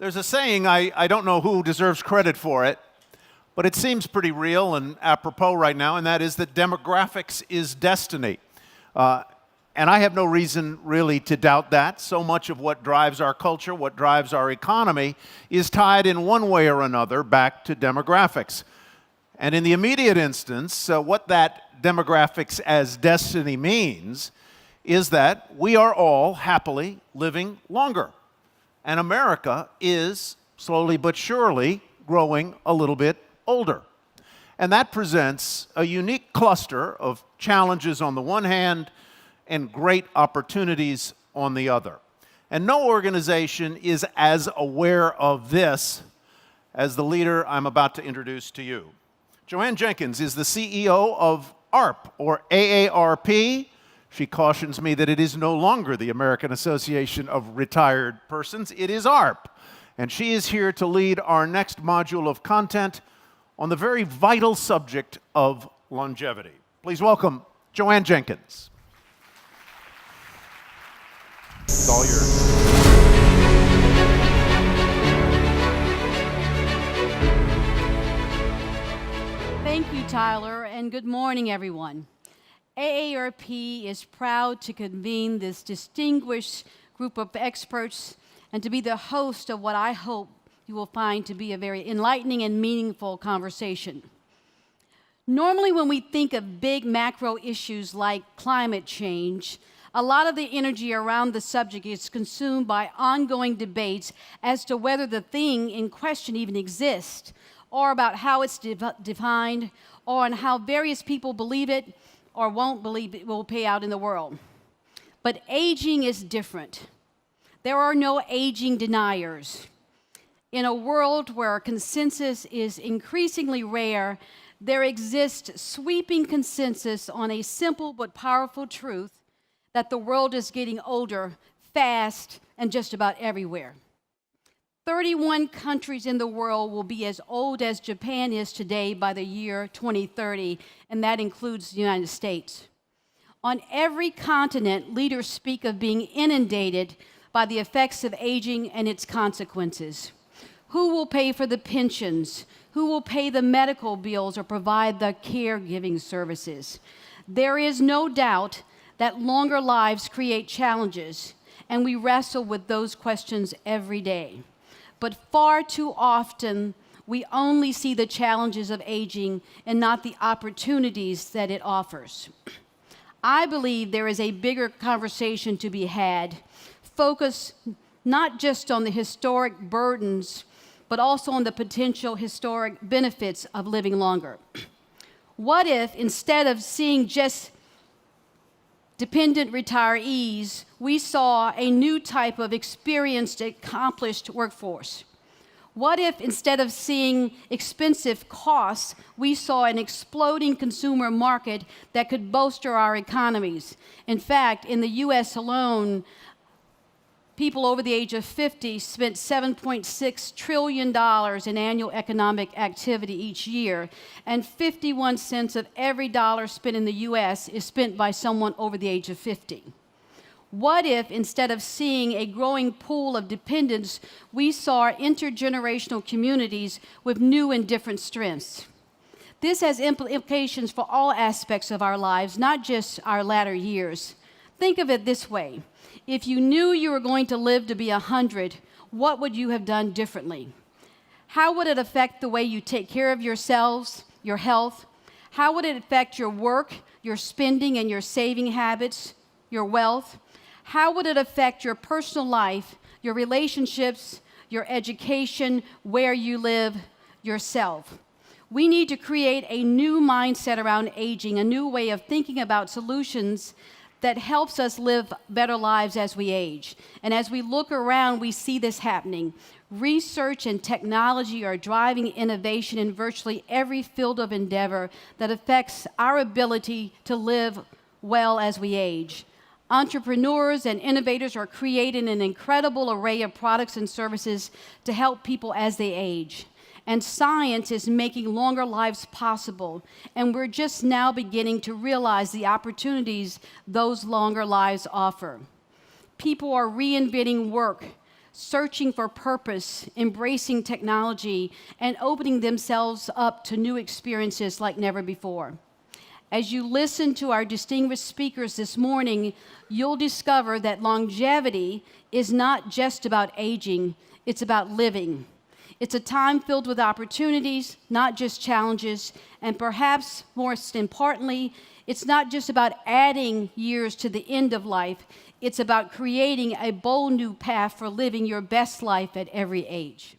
There's a saying, I don't know who deserves credit for it, but it seems pretty real and apropos right now, and that is that demographics is destiny. And I have no reason really to doubt that. So much of what drives our culture, what drives our economy, is tied in one way or another back to demographics. And in the immediate instance, what that demographics as destiny means is that we are all happily living longer. And America is, slowly but surely, growing a little bit older. And that presents a unique cluster of challenges on the one hand and great opportunities on the other. And no organization is as aware of this as the leader I'm about to introduce to you. Ann Jenkins is the CEO of AARP, or AARP. She cautions me that it is no longer the American Association of Retired Persons, it is AARP. And she is here to lead our next module of content on the very vital subject of longevity. Please welcome Ann Jenkins. It's all yours. Thank you, Tyler, and good morning, everyone. AARP is proud to convene this distinguished group of experts and to be the host of what I hope you will find to be a very enlightening and meaningful conversation. Normally, when we think of big macro issues like climate change, a lot of the energy around the subject is consumed by ongoing debates as to whether the thing in question even exists, or about how it's defined, or on how various people believe it or won't believe it will pay out in the world. But aging is different. There are no aging deniers. In a world where consensus is increasingly rare, there exists sweeping consensus on a simple but powerful truth that the world is getting older fast and just about everywhere. 31 countries in the world will be as old as Japan is today by the year 2030, and that includes the United States. On every continent, leaders speak of being inundated by the effects of aging and its consequences. Who will pay for the pensions? Who will pay the medical bills or provide the caregiving services? There is no doubt that longer lives create challenges, and we wrestle with those questions every day. But far too often, we only see the challenges of aging and not the opportunities that it offers. I believe there is a bigger conversation to be had, focused not just on the historic burdens, but also on the potential historic benefits of living longer. What if, instead of seeing just dependent retirees, we saw a new type of experienced, accomplished workforce? What if, instead of seeing expensive costs, we saw an exploding consumer market that could bolster our economies? In fact, in the U.S. alone, people over the age of 50 spent $7.6 trillion in annual economic activity each year, and 51 cents of every dollar spent in the U.S. is spent by someone over the age of 50. What if, instead of seeing a growing pool of dependents, we saw intergenerational communities with new and different strengths? This has implications for all aspects of our lives, not just our latter years. Think of it this way. If you knew you were going to live to be 100, what would you have done differently? How would it affect the way you take care of yourselves, your health? How would it affect your work, your spending and your saving habits, your wealth? How would it affect your personal life, your relationships, your education, where you live, yourself? We need to create a new mindset around aging, a new way of thinking about solutions that helps us live better lives as we age. And as we look around, we see this happening. Research and technology are driving innovation in virtually every field of endeavor that affects our ability to live well as we age. Entrepreneurs and innovators are creating an incredible array of products and services to help people as they age. And science is making longer lives possible, and we're just now beginning to realize the opportunities those longer lives offer. People are reinventing work, searching for purpose, embracing technology, and opening themselves up to new experiences like never before. As you listen to our distinguished speakers this morning, you'll discover that longevity is not just about aging, it's about living. It's a time filled with opportunities, not just challenges, and perhaps most importantly, it's not just about adding years to the end of life, it's about creating a bold new path for living your best life at every age.